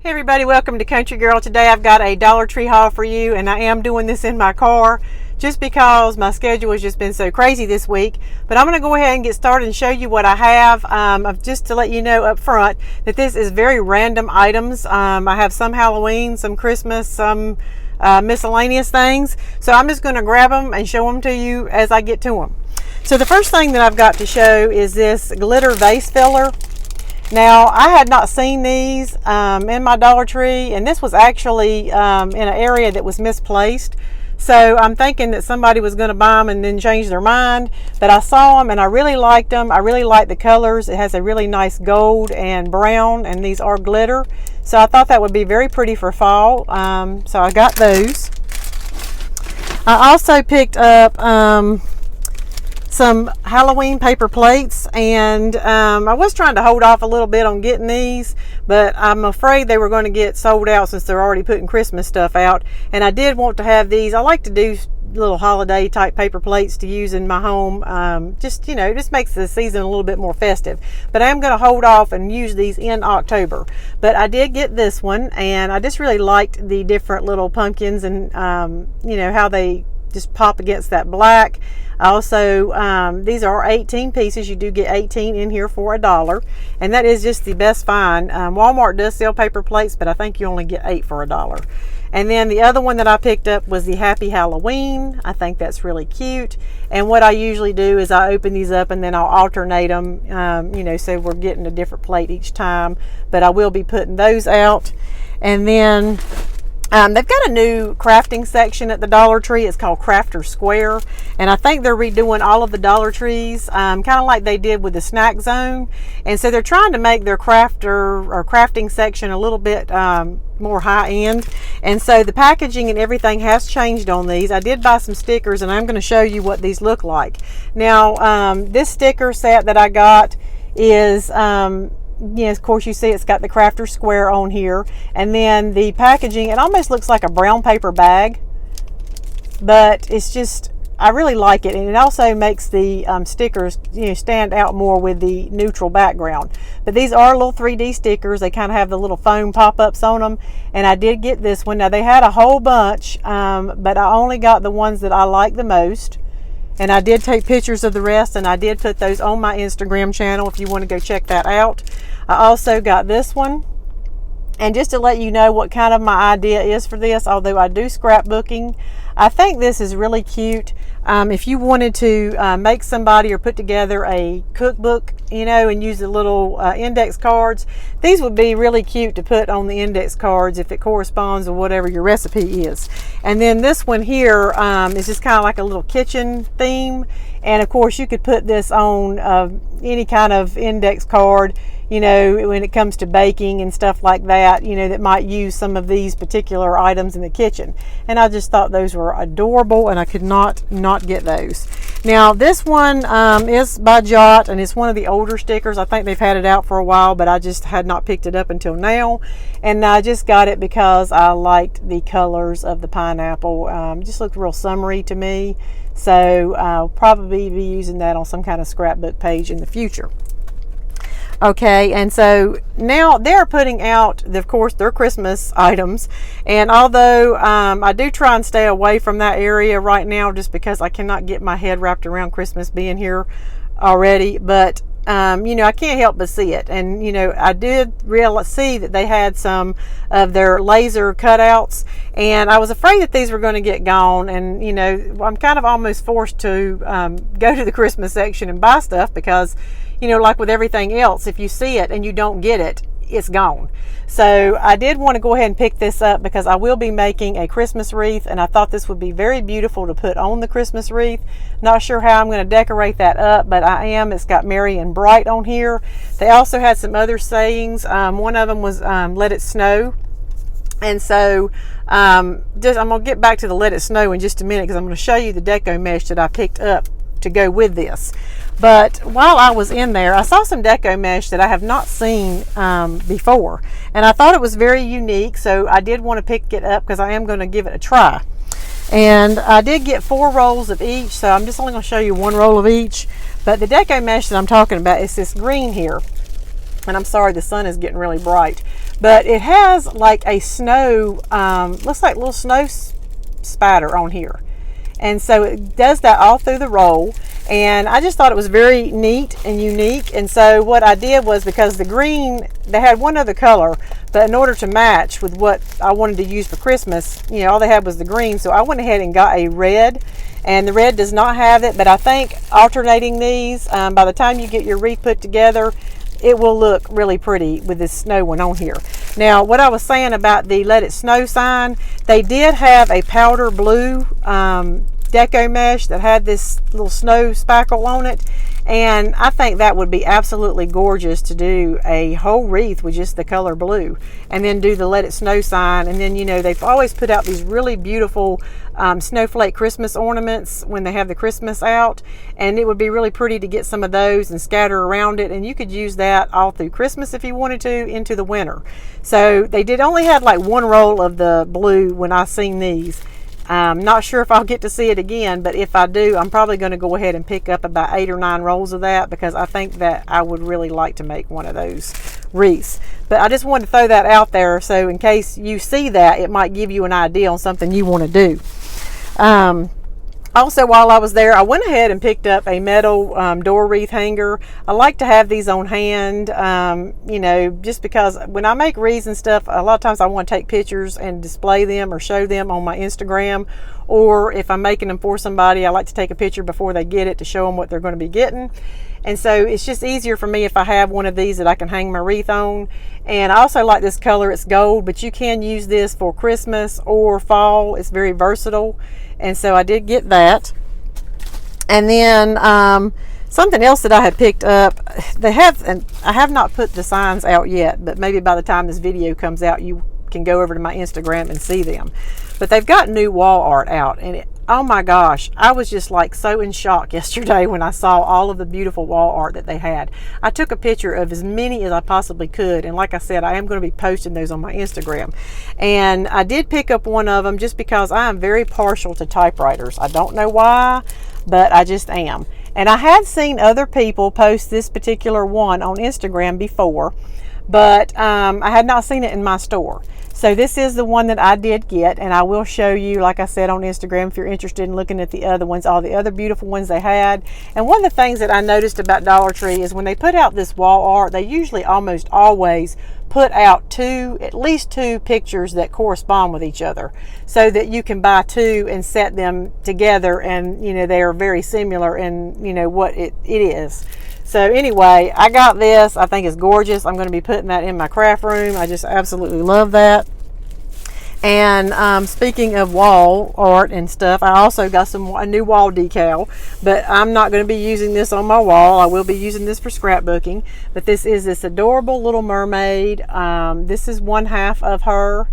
Hey everybody, welcome to Country Girl. Today I've got a Dollar Tree haul for you, and I am doing this in my car just because my schedule has just been so crazy this week. But I'm going to go ahead and get started and show you what I have. Just to let you know up front that this is very random items. I have some Halloween, some Christmas, some miscellaneous things. So I'm just going to grab them and show them to you as I get to them. So the first thing that I've got to show is this glitter vase filler. Now, I had not seen these in my Dollar Tree, and this was actually in an area that was misplaced. So I'm thinking that somebody was going to buy them and then change their mind. But I saw them and I really liked them. I really like the colors. It has a really nice gold and brown, and these are glitter. So I thought that would be very pretty for fall. So I got those. I also picked up some Halloween paper plates, and I was trying to hold off a little bit on getting these, but I'm afraid they were going to get sold out since they're already putting Christmas stuff out. And I did want to have these. I like to do little holiday type paper plates to use in my home. Just makes the season a little bit more festive. But I am going to hold off and use these in October. But I did get this one, and I just really liked the different little pumpkins and how they just pop against that black. Also, these are 18 pieces. You do get 18 in here for $1, and that is just the best find. Walmart does sell paper plates, but I think you only get 8 for $1. And then the other one that I picked up was the Happy Halloween. I think that's really cute. And what I usually do is I open these up and then I'll alternate them, so we're getting a different plate each time. But I will be putting those out. And then they've got a new crafting section at the Dollar Tree. It's called Crafter Square, and I think they're redoing all of the Dollar Trees, kind of like they did with the snack zone. And so they're trying to make their crafting section a little bit more high end. And so the packaging and everything has changed on these. I did buy some stickers, and I'm going to show you what these look like. Now, this sticker set that I got is of course, you see it's got the Crafter Square on here, and then the packaging, it almost looks like a brown paper bag, but it's just, I really like it. And it also makes the stickers stand out more with the neutral background. But these are little 3D stickers. They kind of have the little foam pop-ups on them, and I did get this one. Now, they had a whole bunch, but I only got the ones that I like the most. And I did take pictures of the rest, and I did put those on my Instagram channel if you want to go check that out. I also got this one. And just to let you know what kind of my idea is for this, although I do scrapbooking, I think this is really cute. If you wanted to make somebody or put together a cookbook, and use the little index cards, these would be really cute to put on the index cards if it corresponds with whatever your recipe is. And then this one here is just kind of like a little kitchen theme. And of course, you could put this on any kind of index card, when it comes to baking and stuff like that, that might use some of these particular items in the kitchen. And I just thought those were adorable, and I could not get those. Now, this one is by Jot, and it's one of the older stickers. I think they've had it out for a while, but I just had not picked it up until now. And I just got it because I liked the colors of the pineapple. It just looked real summery to me. So I'll probably be using that on some kind of scrapbook page in the future. Okay, and so now they're putting out, of course, their Christmas items. And although I do try and stay away from that area right now just because I cannot get my head wrapped around Christmas being here already, but I can't help but see it. And I did see that they had some of their laser cutouts, and I was afraid that these were going to get gone. And I'm kind of almost forced to go to the Christmas section and buy stuff because like with everything else, if you see it and you don't get it, it's gone. So I did want to go ahead and pick this up because I will be making a Christmas wreath, and I thought this would be very beautiful to put on the Christmas wreath. Not sure how I'm going to decorate that up, but I am. It's got merry and bright on here. They also had some other sayings. One of them was let it snow. And so I'm going to get back to the let it snow in just a minute because I'm going to show you the deco mesh that I picked up to go with this. But while I was in there, I saw some deco mesh that I have not seen before, and I thought it was very unique, so I did want to pick it up because I am going to give it a try. And I did get 4 rolls of each, so I'm just only going to show you 1 roll of each. But the deco mesh that I'm talking about is this green here. And I'm sorry, the sun is getting really bright, but it has like a snow, looks like little snow spatter on here. And so it does that all through the roll. And I just thought it was very neat and unique. And so what I did was, because the green, they had one other color, but in order to match with what I wanted to use for Christmas, you know, all they had was the green. So I went ahead and got a red, and the red does not have it. But I think alternating these, by the time you get your wreath put together, it will look really pretty with this snow one on here. Now, what I was saying about the Let It Snow sign, they did have a powder blue deco mesh that had this little snow spackle on it, and I think that would be absolutely gorgeous to do a whole wreath with just the color blue, and then do the Let It Snow sign. And then, you know, they've always put out these really beautiful snowflake Christmas ornaments when they have the Christmas out, and it would be really pretty to get some of those and scatter around it, and you could use that all through Christmas if you wanted to, into the winter. So they did only have like one roll of the blue when I seen these. I'm not sure if I'll get to see it again, but if I do, I'm probably going to go ahead and pick up about 8 or 9 rolls of that, because I think that I would really like to make one of those wreaths. But I just wanted to throw that out there, so in case you see that, it might give you an idea on something you want to do. Also, while I was there, I went ahead and picked up a metal door wreath hanger. I like to have these on hand, you know, just because when I make wreaths and stuff, a lot of times I want to take pictures and display them or show them on my Instagram. Or if I'm making them for somebody, I like to take a picture before they get it to show them what they're going to be getting. And so it's just easier for me if I have one of these that I can hang my wreath on. And I also like this color. It's gold, but you can use this for Christmas or fall. It's very versatile. And so I did get that. And then something else that I had picked up, they have, and I have not put the signs out yet, but maybe by the time this video comes out, you can go over to my Instagram and see them. But they've got new wall art out, and oh my gosh, I was just like so in shock yesterday when I saw all of the beautiful wall art that they had. I took a picture of as many as I possibly could, and like I said, I am going to be posting those on my Instagram. And I did pick up one of them just because I am very partial to typewriters. I don't know why, but I just am. And I had seen other people post this particular one on Instagram before, but I had not seen it in my store. So this is the one that I did get, and I will show you, like I said, on Instagram if you're interested in looking at the other ones, all the other beautiful ones they had. And one of the things that I noticed about Dollar Tree is when they put out this wall art, they usually almost always put out at least two pictures that correspond with each other, so that you can buy two and set them together, and you know, they are very similar in, you know, what it is. So anyway, I got this. I think it's gorgeous. I'm going to be putting that in my craft room. I just absolutely love that. And speaking of wall art and stuff, I also got a new wall decal, but I'm not going to be using this on my wall. I will be using this for scrapbooking. But this is this adorable little mermaid. This is one half of her,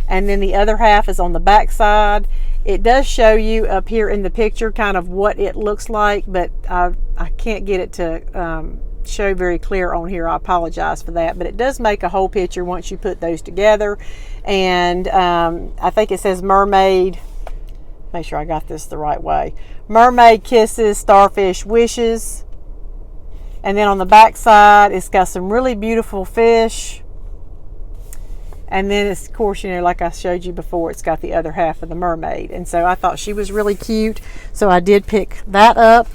and then the other half is on the back side. It does show you up here in the picture kind of what it looks like, but I can't get it to show very clear on here. I apologize for that, but it does make a whole picture once you put those together. And I think it says Mermaid. Make sure I got this the right way. Mermaid Kisses, Starfish Wishes. And then on the back side, it's got some really beautiful fish. And then it's, of course, you know, like I showed you before, it's got the other half of the mermaid. And so I thought she was really cute, so I did pick that up.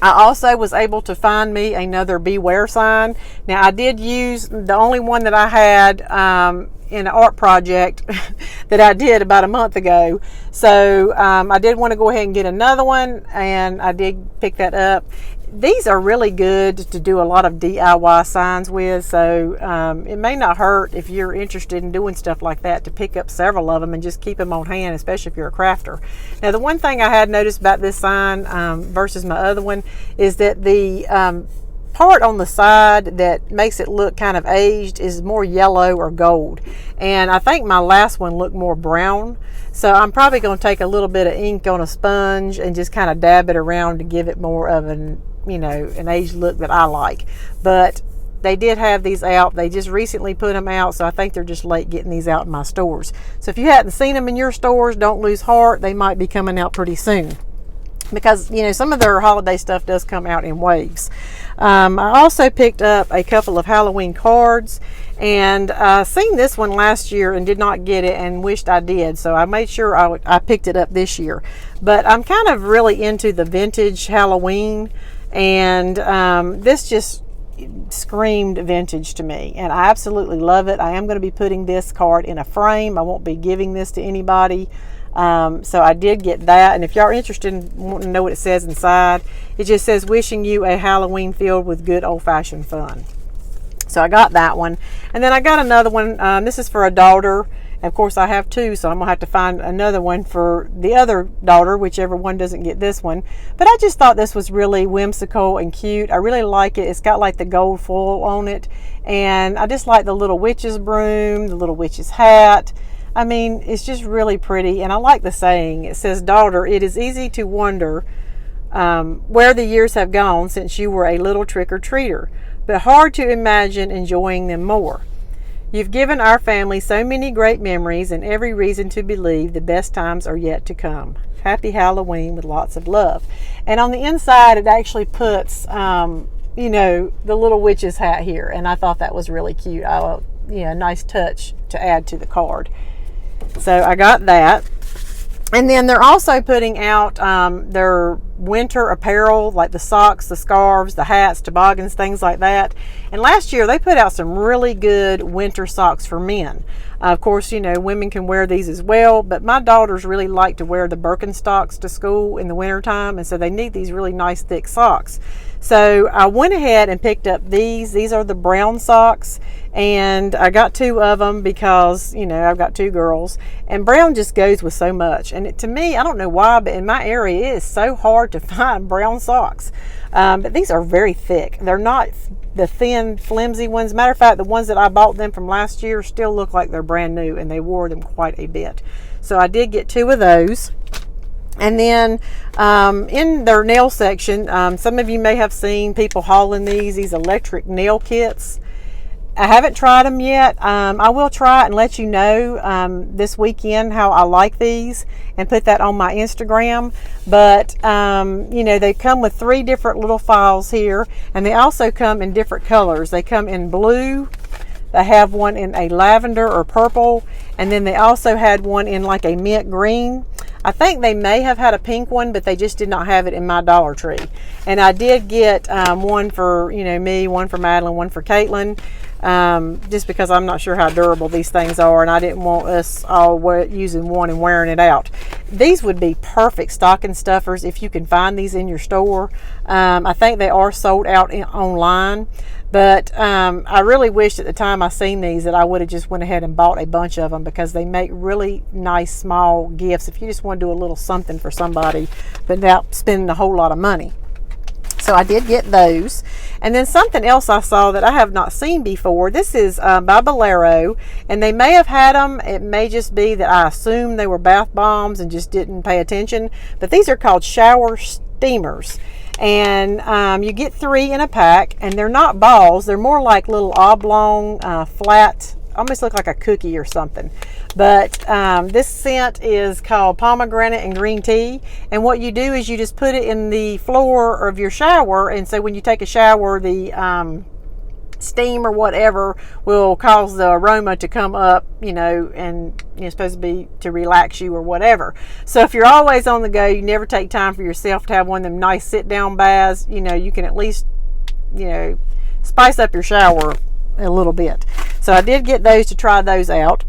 I also was able to find me another Beware sign. Now, I did use the only one that I had in an art project that I did about a month ago. So I did want to go ahead and get another one, and I did pick that up. These are really good to do a lot of DIY signs with, so it may not hurt if you're interested in doing stuff like that to pick up several of them and just keep them on hand, especially if you're a crafter. Now, the one thing I had noticed about this sign versus my other one is that the part on the side that makes it look kind of aged is more yellow or gold, and I think my last one looked more brown. So I'm probably going to take a little bit of ink on a sponge and just kind of dab it around to give it more of an, you know, an aged look that I like. But they did have these out. They just recently put them out, so I think they're just late getting these out in my stores. So if you hadn't seen them in your stores, don't lose heart. They might be coming out pretty soon. because, you know, some of their holiday stuff does come out in waves. I also picked up a couple of Halloween cards, and seen this one last year and did not get it and wished I did, so I made sure I picked it up this year. But I'm kind of really into the vintage Halloween, and this just screamed vintage to me, and I absolutely love it. I am going to be putting this card in a frame. I won't be giving this to anybody. So I did get that, and if y'all are interested in wanting to know what it says inside, it just says, wishing you a Halloween filled with good old-fashioned fun. So I got that one, and then I got another one. This is for a daughter, and of course I have two, so I'm gonna have to find another one for the other daughter, whichever one doesn't get this one. But I just thought this was really whimsical and cute. I really like it. It's got like the gold foil on it, and I just like the little witch's broom, the little witch's hat. I mean, it's just really pretty, and I like the saying. It says, daughter, it is easy to wonder where the years have gone since you were a little trick-or-treater, but hard to imagine enjoying them more. You've given our family so many great memories and every reason to believe the best times are yet to come. Happy Halloween with lots of love. And on the inside, it actually puts, you know, the little witch's hat here, and I thought that was really cute. You know, nice touch to add to the card. So I got that. And then they're also putting out their winter apparel, like the socks, the scarves, the hats, toboggans, things like that. And last year they put out some really good winter socks for men. Of course, you know, women can wear these as well, but my daughters really like to wear the Birkenstocks to school in the wintertime, and so they need these really nice thick socks. So I went ahead and picked up these. These are the brown socks, and I got two of them because, you know, I've got two girls, and brown just goes with so much. And to me, I don't know why, but in my area, it is so hard to find brown socks. But these are very thick. They're not the thin, flimsy ones. Matter of fact, the ones that I bought them from last year still look like they're brand new, and they wore them quite a bit. So I did get two of those. And then in their nail section, some of you may have seen people hauling these electric nail kits. I haven't tried them yet. I will try it and let you know this weekend how I like these and put that on my Instagram. But, you know, they come with 3 different little files here, and they also come in different colors. They come in blue. They have one in a lavender or purple, and then they also had one in like a mint green. I think they may have had a pink one, but they just did not have it in my Dollar Tree. And I did get one for, you know, me, one for Madeline, one for Caitlin, just because I'm not sure how durable these things are, and I didn't want us all using one and wearing it out. These would be perfect stocking stuffers if you can find these in your store. I think they are sold out online. But I really wish at the time I seen these that I would have just went ahead and bought a bunch of them, because they make really nice small gifts if you just want to do a little something for somebody but without spending a whole lot of money. So I did get those. And then something else I saw that I have not seen before. This is by Bolero, and they may have had them. It may just be that I assumed they were bath bombs and just didn't pay attention. But these are called shower steamers. And you get 3 in a pack, and they're not balls. They're more like little oblong, flat, almost look like a cookie or something. But this scent is called pomegranate and green tea. And what you do is you just put it in the floor of your shower, and so when you take a shower, the steam or whatever will cause the aroma to come up, you know, and you're supposed to be to relax you or whatever. So if you're always on the go, you never take time for yourself to have one of them nice sit down baths, you know, you can at least, you know, spice up your shower a little bit. So I did get those to try those out.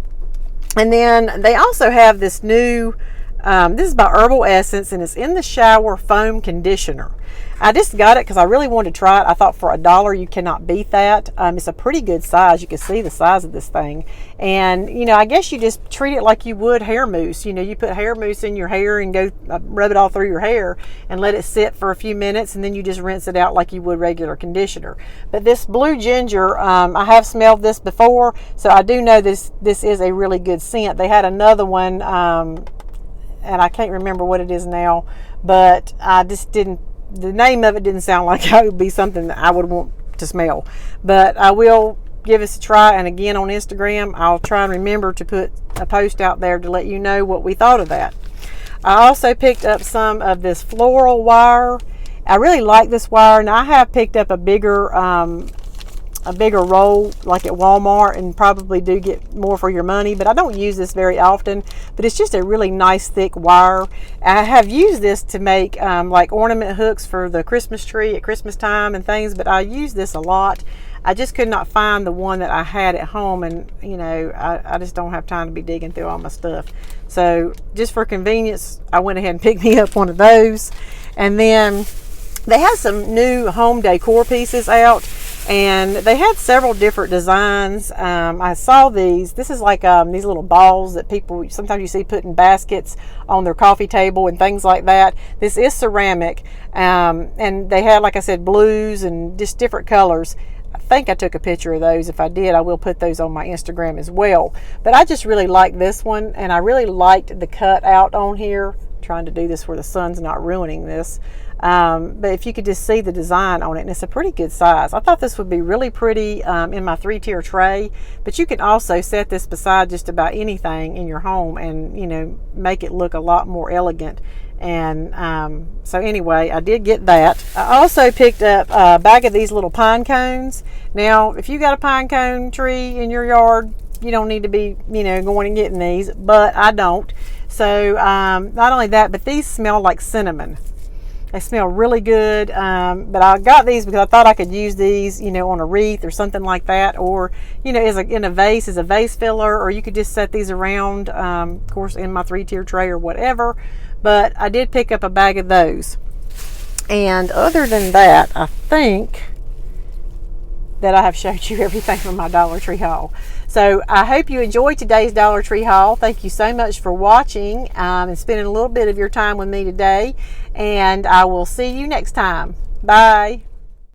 And then they also have this new this is by Herbal Essence, and it's in the shower foam conditioner. I just got it because I really wanted to try it. I thought for $1 you cannot beat that. It's a pretty good size. You can see the size of this thing. And, you know, I guess you just treat it like you would hair mousse. You know, you put hair mousse in your hair and go rub it all through your hair and let it sit for a few minutes, and then you just rinse it out like you would regular conditioner. But this blue ginger, I have smelled this before, so I do know this is a really good scent. They had another one, and I can't remember what it is now, but I just didn't, the name of it didn't sound like it would be something that I would want to smell. But I will give this a try, and again on Instagram I'll try and remember to put a post out there to let you know what we thought of that. I also picked up some of this floral wire. I really like this wire, and I have picked up a bigger roll like at Walmart, and probably do get more for your money, but I don't use this very often. But it's just a really nice thick wire. I have used this to make like ornament hooks for the Christmas tree at Christmas time and things, but I use this a lot. I just could not find the one that I had at home, and you know, I just don't have time to be digging through all my stuff. So just for convenience, I went ahead and picked me up one of those. And then they had some new home decor pieces out, and they had several different designs. I saw these. This is like these little balls that people sometimes you see put in baskets on their coffee table and things like that. This is ceramic, and they had, like I said, blues and just different colors. I think I took a picture of those. If I did, I will put those on my Instagram as well. But I just really like this one, and I really liked the cut out on here. I'm trying to do this where the sun's not ruining this. But if you could just see the design on it, and it's a pretty good size. I thought this would be really pretty in my 3-tier tray, but you can also set this beside just about anything in your home and, you know, make it look a lot more elegant. And so anyway, I did get that. I also picked up a bag of these little pine cones. Now, if you got a pine cone tree in your yard, you don't need to be, you know, going and getting these, but I don't. So not only that, but these smell like cinnamon. They smell really good, but I got these because I thought I could use these, you know, on a wreath or something like that, or, you know, in a vase, as a vase filler, or you could just set these around, of course, in my 3-tier tray or whatever. But I did pick up a bag of those. And other than that, I think that I have showed you everything from my Dollar Tree haul. So I hope you enjoyed today's Dollar Tree haul. Thank you so much for watching and spending a little bit of your time with me today. And I will see you next time. Bye.